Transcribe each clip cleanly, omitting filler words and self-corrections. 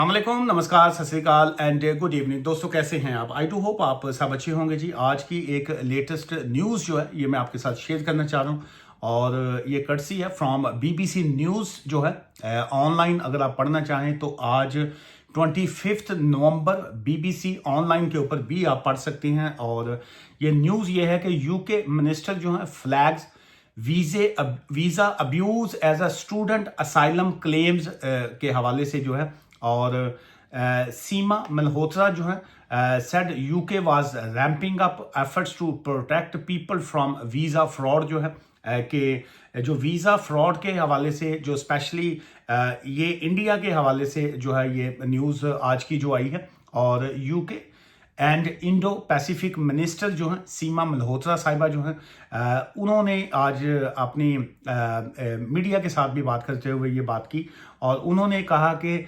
अस्सलामुअलैकुम, नमस्कार, सत श्री अकाल एंड गुड इवनिंग। दोस्तों कैसे हैं आप? आई डू होप आप सब अच्छे होंगे जी। आज की एक लेटेस्ट न्यूज़ जो है ये मैं आपके साथ शेयर करना चाह रहा हूँ और ये कर्टसी है फ्रॉम बीबीसी न्यूज़ जो है। ऑनलाइन अगर आप पढ़ना चाहें तो आज 25 नवंबर बीबीसी ऑनलाइन के ऊपर भी आप पढ़ सकते हैं। और ये न्यूज़ ये है कि यूके मिनिस्टर जो है flags visa abuse as a student asylum claims के हवाले से जो है। और सीमा मल्होत्रा जो है said UK was ramping up efforts to protect people from visa fraud जो है कि जो वीज़ा फ्रॉड के हवाले से जो स्पेशली ये इंडिया के हवाले से जो है ये न्यूज़ आज की जो आई है। और UK and Indo Pacific minister जो हैं सीमा मल्होत्रा साहिबा जो हैं उन्होंने आज अपनी मीडिया के साथ भी बात करते हुए ये बात की और उन्होंने कहा कि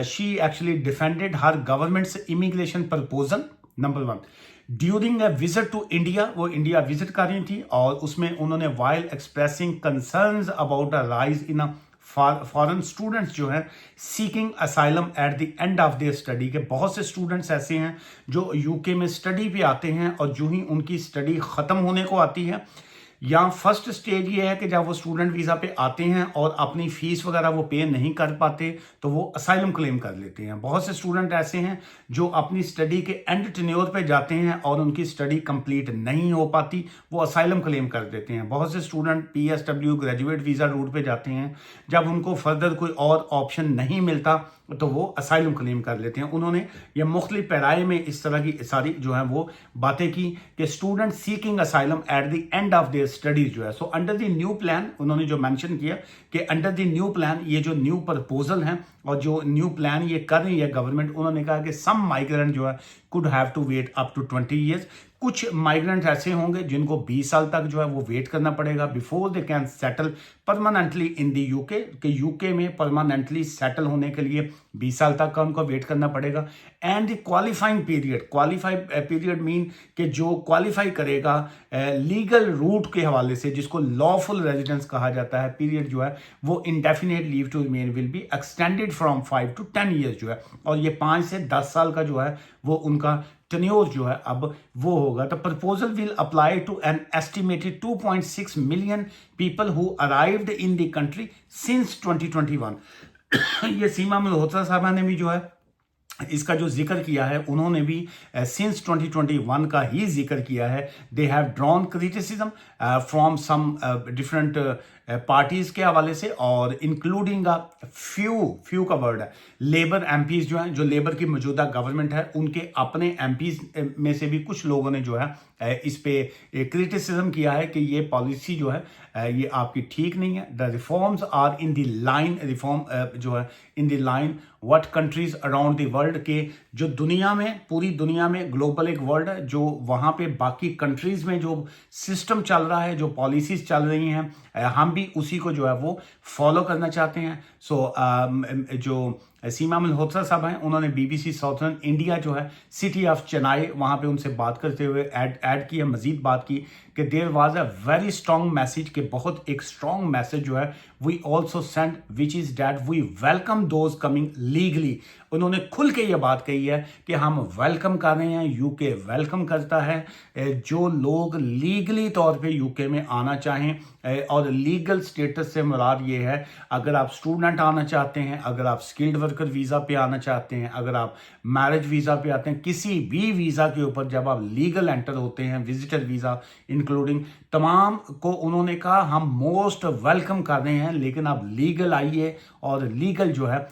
she actually defended her government's immigration proposal number 1 during a visit to India. वो इंडिया विजिट कर रही थी और उसमें उन्होंने while expressing concerns about a rise in a foreign students जो हैं seeking asylum at the end of their study के बहुत से स्टूडेंट्स ऐसे हैं जो यूके में स्टडी पे आते हैं और जो ही उनकी स्टडी ख़त्म होने को आती है या फर्स्ट स्टेज ये है कि जब वो स्टूडेंट वीज़ा पे आते हैं और अपनी फ़ीस वगैरह वो पे नहीं कर पाते तो वो असाइलम क्लेम कर लेते हैं। बहुत से स्टूडेंट ऐसे हैं जो अपनी स्टडी के एंड टेन्योर पे जाते हैं और उनकी स्टडी कंप्लीट नहीं हो पाती, वो असाइलम क्लेम कर देते हैं। बहुत से student PSW graduate visa route पे जाते हैं, जब उनको फर्दर कोई और ऑप्शन नहीं मिलता तो वो असाइलम क्लेम कर लेते हैं। उन्होंने ये मुख्तलिफ पैराए में इस तरह की सारी जो है वो बातें की कि student seeking asylum at the end of their studies जो है। So under the new plan उन्होंने जो मेंशन किया कि अंडर द न्यू प्लान ये जो न्यू प्रपोजल है और जो न्यू प्लान ये कर रही है गवर्नमेंट, उन्होंने कहा कि सम माइग्रेंट जो है could have to wait up to 20 years. कुछ माइग्रेंट ऐसे होंगे जिनको 20 साल तक जो है वो वेट करना पड़ेगा before they can settle permanently in the UK कि यूके में परमानेंटली सेटल होने के लिए 20 साल तक का उनको वेट करना पड़ेगा। And the qualifying period mean कि जो क्वालिफाई करेगा लीगल रूट के हवाले से जिसको लॉफुल रेजिडेंस कहा जाता है, पीरियड जो है वो indefinite leave to remain will be extended from 5 to 10 years जो है। और ये 5 से 10 साल का जो है वो उनका टेन्योर जो है अब वो होगा। तो proposal will apply to an estimated 2.6 million people who arrived in the country since 2021। ये सीमा मल्होत्रा साहबा ने भी जो है इसका जो जिक्र किया है, उन्होंने भी सिंस 2021 का ही जिक्र किया है। They have drawn criticism from some different parties के हवाले से और इंक्लूडिंग फ्यू का वर्ड है लेबर एमपीज जो हैं, जो लेबर की मौजूदा गवर्नमेंट है उनके अपने एमपीज में से भी कुछ लोगों ने जो है इस पे क्रिटिसिज्म किया है कि ये पॉलिसी जो है ये आपकी ठीक नहीं है। The reforms are in the line reform जो है in the line what countries around the world के जो दुनिया में पूरी दुनिया में ग्लोबल एक वर्ल्ड है जो वहाँ पे बाकी कंट्रीज में जो सिस्टम चल रहा है, जो पॉलिसीज चल रही हैं, हम भी उसी को जो है वो फॉलो करना चाहते हैं। सो जो सीमा मल्होत्रा साहब हैं उन्होंने बीबीसी साउथर्न इंडिया जो है सिटी ऑफ चेन्नई वहाँ पे उनसे बात करते हुए ऐड की है, मजीद बात की कि there was a very strong message के बहुत एक स्ट्रॉन्ग मैसेज जो है we also send which is that we welcome those coming legally. उन्होंने खुल के ये बात कही है कि हम वेलकम कर रहे हैं, यूके वेलकम करता है जो लोग लीगली तौर पे यूके में आना चाहें। और लीगल स्टेटस से मुराद ये है अगर आप स्टूडेंट आना चाहते हैं, अगर आप स्किल्ड वर्कर वीज़ा पे आना चाहते हैं, अगर आप मैरिज वीज़ा पे आते हैं, किसी भी वीज़ा के ऊपर जब आप लीगल एंटर होते हैं, विजिटर वीज़ा इंक्लूडिंग तमाम को उन्होंने कहा हम मोस्ट वेलकम कर रहे हैं, लेकिन आप लीगल आइए और लीगल जो है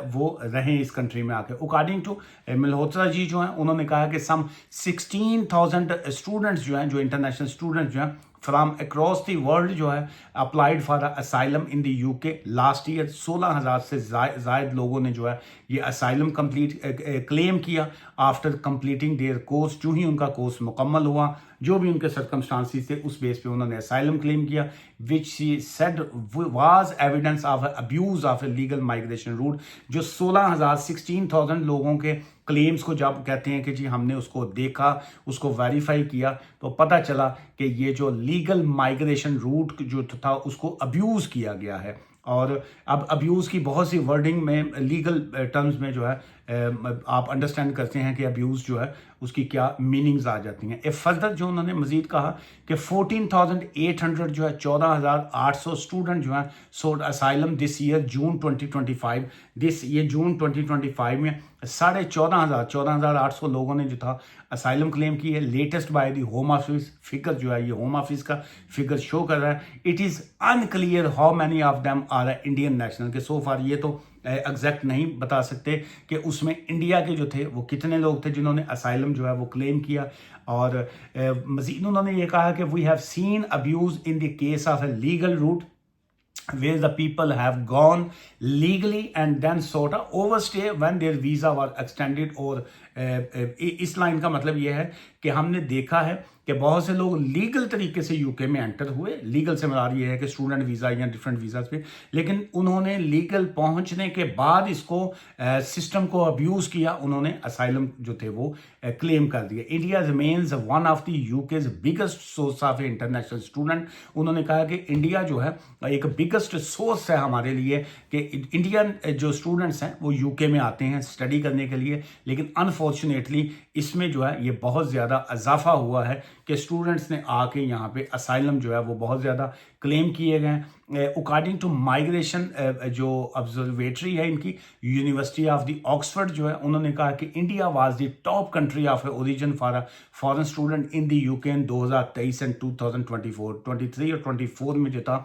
वो रहें इस कंट्री में आके। अकॉर्डिंग टू मल्होत्रा जी जो हैं उन्होंने कहा कि सम 16,000 स्टूडेंट्स जो हैं, जो इंटरनेशनल स्टूडेंट्स जो हैं फ्रॉम अक्रॉस द वर्ल्ड जो है applied for asylum in the UK last year. 16,000 से जायद लोगों ने जो है ये असाइलम क्लेम किया आफ्टर कंप्लीटिंग देयर कोर्स। जो ही उनका कोर्स मुकम्मल हुआ, जो भी उनके सर्कमस्टांसिस थे उस बेस पे उन्होंने असाइलम क्लेम किया which she said was evidence of abuse of a legal migration route. जो 16,000 लोगों के क्लेम्स को जब कहते हैं कि जी हमने उसको देखा, उसको वेरीफाई किया, तो पता चला कि ये जो लीगल माइग्रेशन रूट जो था उसको अब्यूज़ किया गया है। और अब अब्यूज़ की बहुत सी वर्डिंग में लीगल टर्म्स में जो है आप अंडरस्टैंड करते हैं कि अब्यूज़ जो है उसकी क्या मीनिंग्स आ जाती हैं। फर्दर जो उन्होंने मजीद कहा कि 14,800 जो है 14,800 स्टूडेंट जो हैं सोड असाइलम दिस ईयर जून 2025। ये जून 2025 में 14,800 लोगों ने जो था असाइलम क्लेम की है। Latest by the home office figure जो है, ये होम ऑफिस का फिगर शो कर रहा है। It is unclear how many of them are Indian national के सो फार ये तो एग्जैक्ट नहीं बता सकते कि उसमें इंडिया के जो थे वो कितने लोग थे जिन्होंने असाइलम जो है वो क्लेम किया। और मजीद उन्होंने ये कहा कि we have seen abuse in the case of a legal route where the people have gone legally and then sort of overstay when their visa was extended or इस लाइन का मतलब यह है कि हमने देखा है कि बहुत से लोग लीगल तरीके से यूके में एंटर हुए। लीगल से मतलब ये है कि स्टूडेंट वीज़ा या डिफरेंट वीज़ा पे, लेकिन उन्होंने लीगल पहुंचने के बाद इसको सिस्टम को अब्यूज़ किया, उन्होंने असाइलम जो थे वो क्लेम कर दिए। India remains one of the UK's biggest source of international student. उन्होंने कहा कि इंडिया जो है एक बिगेस्ट सोर्स है हमारे लिए कि इंडियन जो स्टूडेंट्स हैं वो यूके में आते हैं स्टडी करने के लिए, लेकिन अनफॉर्चुनेटली इसमें जो है ये बहुत ज़्यादा इजाफा हुआ है कि स्टूडेंट्स ने आके यहाँ पे असाइलम जो है वो बहुत ज़्यादा क्लेम किए गए। अकॉर्डिंग टू माइग्रेशन जो ऑब्जर्वेटरी है इनकी, यूनिवर्सिटी ऑफ द ऑक्सफोर्ड जो है, उन्होंने कहा कि India was the top country of origin for a foreign student in the UK in 2023 and 2024। 23 और 24 में जो था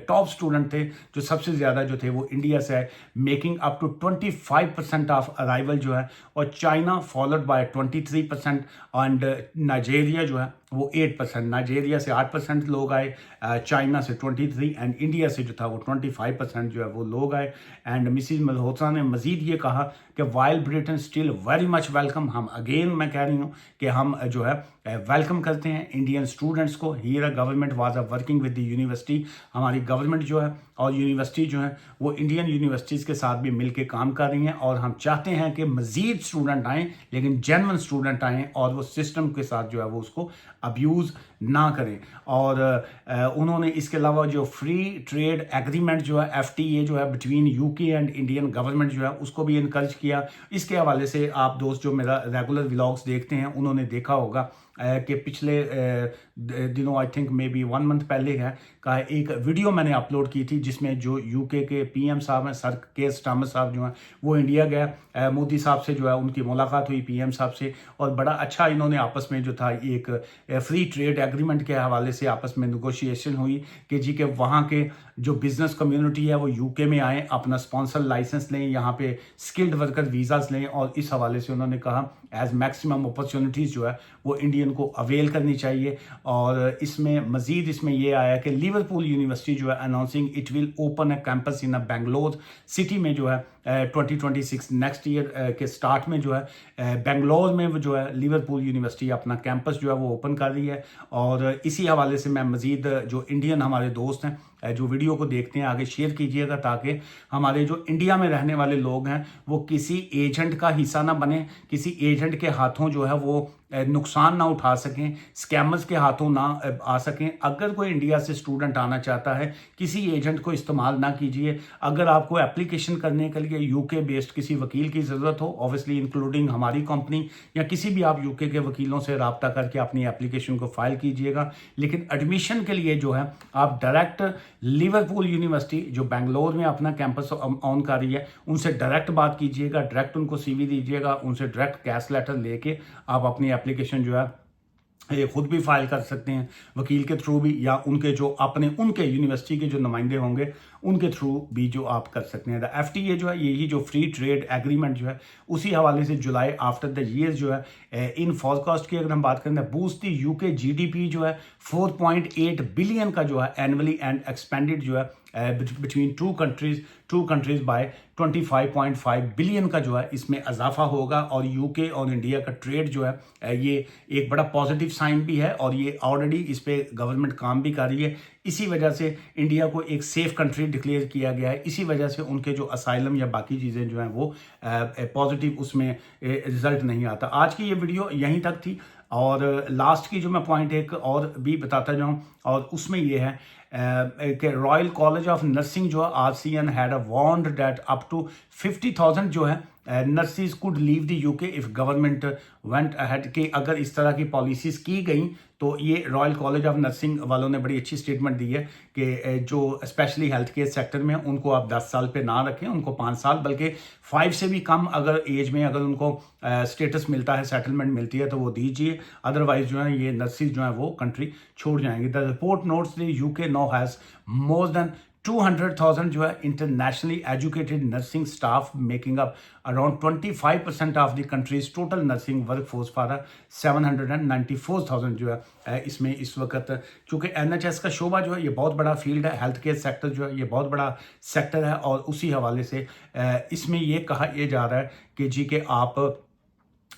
टॉप स्टूडेंट थे जो सबसे ज़्यादा जो थे वो इंडिया से आए, making up to 25% of arrival जो है। और China followed by 23% and Nigeria जो है वो 8%। नाइजेरिया से 8% लोग आए, चाइना से 23 एंड इंडिया से जो था वो 25% जो है वो लोग आए। एंड मिसिज मल्होत्रा ने मजीद ये कहा कि while Britain still very much welcome, हम अगेन मैं कह रही हूँ कि हम जो है वेलकम करते हैं इंडियन स्टूडेंट्स को। Here government was working with the university, हमारी गवर्नमेंट जो है और यूनिवर्सिटी जो है वो इंडियन यूनिवर्सिटीज़ के साथ भी मिलकर काम कर रही हैं, और हम चाहते हैं कि मज़ीद स्टूडेंट आएँ, लेकिन जेन्युइन स्टूडेंट आएँ और वो सिस्टम के साथ जो है वो उसको अब्यूज़ ना करें। और उन्होंने इसके अलावा जो फ्री ट्रेड एग्रीमेंट जो है FTA जो है between UK and Indian government जो है उसको भी इनकरेज किया। इसके हवाले से आप दोस्त जो मेरा रेगुलर व्लॉग्स देखते हैं उन्होंने देखा होगा कि पिछले दिनों I think may be 1 month पहले है का एक वीडियो मैंने अपलोड की थी जिसमें जो यूके के PM साहब हैं सर केयर स्टारमर साहब जो हैं वो इंडिया गए, मोदी साहब से जो है उनकी मुलाकात हुई PM साहब से, और बड़ा अच्छा इन्होंने आपस में जो था एक फ्री ट्रेड एग्रीमेंट के हवाले से आपस में नेगोशिएशन हुई कि जी के वहाँ के जो बिजनेस कम्युनिटी है वो यूके में आए, अपना स्पॉन्सर लाइसेंस लें, यहाँ पे स्किल्ड वर्कर वीज़ाज लें, और इस हवाले से उन्होंने कहा एज मैक्सिमम अपॉर्चुनिटीज़ जो है वो इंडियन को अवेल करनी चाहिए। और इसमें मजीद इसमें ये आया कि लिवरपूल यूनिवर्सिटी जो है announcing it will open A campus in a Bangalore city में जो है 2026 नेक्स्ट ईयर के स्टार्ट में जो है बेंगलोर में जो है लिवरपूल यूनिवर्सिटी अपना कैंपस जो है वो ओपन कर रही है। और इसी हवाले से मैं मजीद जो इंडियन हमारे दोस्त हैं जो वीडियो को देखते हैं आगे शेयर कीजिएगा ताकि हमारे जो इंडिया में रहने वाले लोग हैं वो किसी एजेंट का हिस्सा ना बने, किसी एजेंट के हाथों जो है वो नुकसान ना उठा सकें, स्कैमर्स के हाथों ना आ सकें। अगर कोई इंडिया से स्टूडेंट आना चाहता है किसी एजेंट को इस्तेमाल ना कीजिए। अगर आपको एप्लीकेशन करने के लिए यूके बेस्ड किसी वकील की ज़रूरत हो, ऑब्वियसली इंक्लूडिंग हमारी कंपनी या किसी भी आप यूके के वकीलों से रब्ता करके अपनी एप्लीकेशन को फाइल कीजिएगा। लेकिन एडमिशन के लिए जो है आप डायरेक्ट लिवरपूल यूनिवर्सिटी जो बेंगलोर में अपना कैंपस ऑन कर रही है उनसे डायरेक्ट बात कीजिएगा, डायरेक्ट उनको CV दीजिएगा, उनसे डायरेक्ट कैश लेटर लेके आप अपनी एप्लीकेशन जो है ये खुद भी फाइल कर सकते हैं वकील के थ्रू भी, या उनके जो अपने उनके यूनिवर्सिटी के जो नुमाइंदे होंगे उनके थ्रू भी जो आप कर सकते हैं। FTA जो है यही जो फ्री ट्रेड एग्रीमेंट जो है उसी हवाले से जुलाई आफ्टर द ईयर्स जो है इन फॉरकास्ट की अगर हम बात करें बूस्ट दी यूके GDP जो है 4.8 बिलियन का जो है एनुअली एंड एक्सपेंडेड जो है between two countries by 25.5 billion का जो है इसमें इजाफा होगा। और यूके और इंडिया का ट्रेड जो है ये एक बड़ा पॉजिटिव साइन भी है और ये ऑलरेडी इस पे गवर्नमेंट काम भी कर रही है। इसी वजह से इंडिया को एक सेफ कंट्री डिक्लेयर किया गया है, इसी वजह से उनके जो असाइलम या बाकी चीज़ें जो हैं वो पॉजिटिव उसमें रिजल्ट नहीं आता। आज की ये वीडियो यहीं तक थी और लास्ट की जो मैं पॉइंट एक और भी बताता जाऊं, और उसमें ये है कि रॉयल कॉलेज ऑफ नर्सिंग जो है RCN had warned that up to 50,000 जो है nurses could leave the UK if government went ahead, कि अगर इस तरह की पॉलिसीज की गई तो ये रॉयल कॉलेज ऑफ नर्सिंग वालों ने बड़ी अच्छी स्टेटमेंट दी है कि जो स्पेशली हेल्थ केयर सेक्टर में उनको आप 10 साल पे ना रखें, उनको 5 साल बल्कि 5 से भी कम अगर एज में अगर उनको स्टेटस मिलता है, सेटलमेंट मिलती है तो वो दीजिए, अदरवाइज जो है ये नर्सिस जो है वो कंट्री छोड़ जाएंगे। The report notes the UK now has more than 200,000 जो है internationally educated nursing staff, making up around 25% of the countries total nursing work force for 794,000 जो है इसमें इस वक्त, चूँकि NHS का शोबा जो है ये बहुत बड़ा फील्ड है, हेल्थ केयर सेक्टर जो है ये बहुत बड़ा सेक्टर है, और उसी हवाले से इसमें ये कहा यह जा रहा है कि जी के आप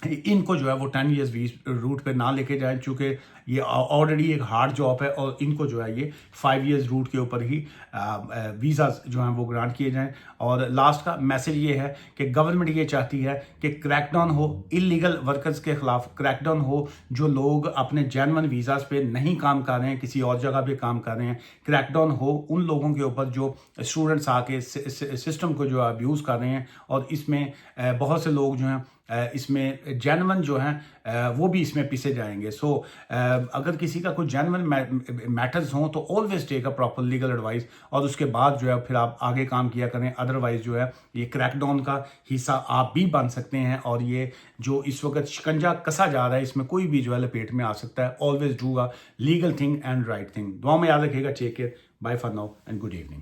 इनको जो है वो 10 ईयर्स रूट पे ना लेके जाएं, चूँकि ये ऑलरेडी एक हार्ड जॉब है, और इनको जो है ये 5 ईयर्स रूट के ऊपर ही वीज़ाज जो हैं वो ग्रांट किए जाएं। और लास्ट का मैसेज ये है कि गवर्नमेंट ये चाहती है कि क्रैकडाउन हो इलीगल वर्कर्स के खिलाफ, क्रैकडाउन हो जो लोग अपने जेन्युइन वीज़ाज पे नहीं काम कर रहे हैं, किसी और जगह पे काम कर रहे हैं, क्रैकडाउन हो उन लोगों के ऊपर जो स्टूडेंट्स आके सिस्टम को जो अब्यूज़ कर रहे हैं, और इसमें बहुत से लोग जो हैं इसमें जेन्युइन जो हैं वो भी इसमें पिसे जाएंगे। सो अगर किसी का कोई जेन्युइन मैटर्स हों तो always take a proper legal advice, और उसके बाद जो है फिर आप आगे काम किया करें, अदरवाइज जो है ये क्रैकडाउन का हिस्सा आप भी बन सकते हैं, और ये जो इस वक्त शिकंजा कसा जा रहा है इसमें कोई भी जो है लपेट में आ सकता है। Always do a legal thing and right thing. दुआ में याद रखिएगा। Take care, bye for now and good evening.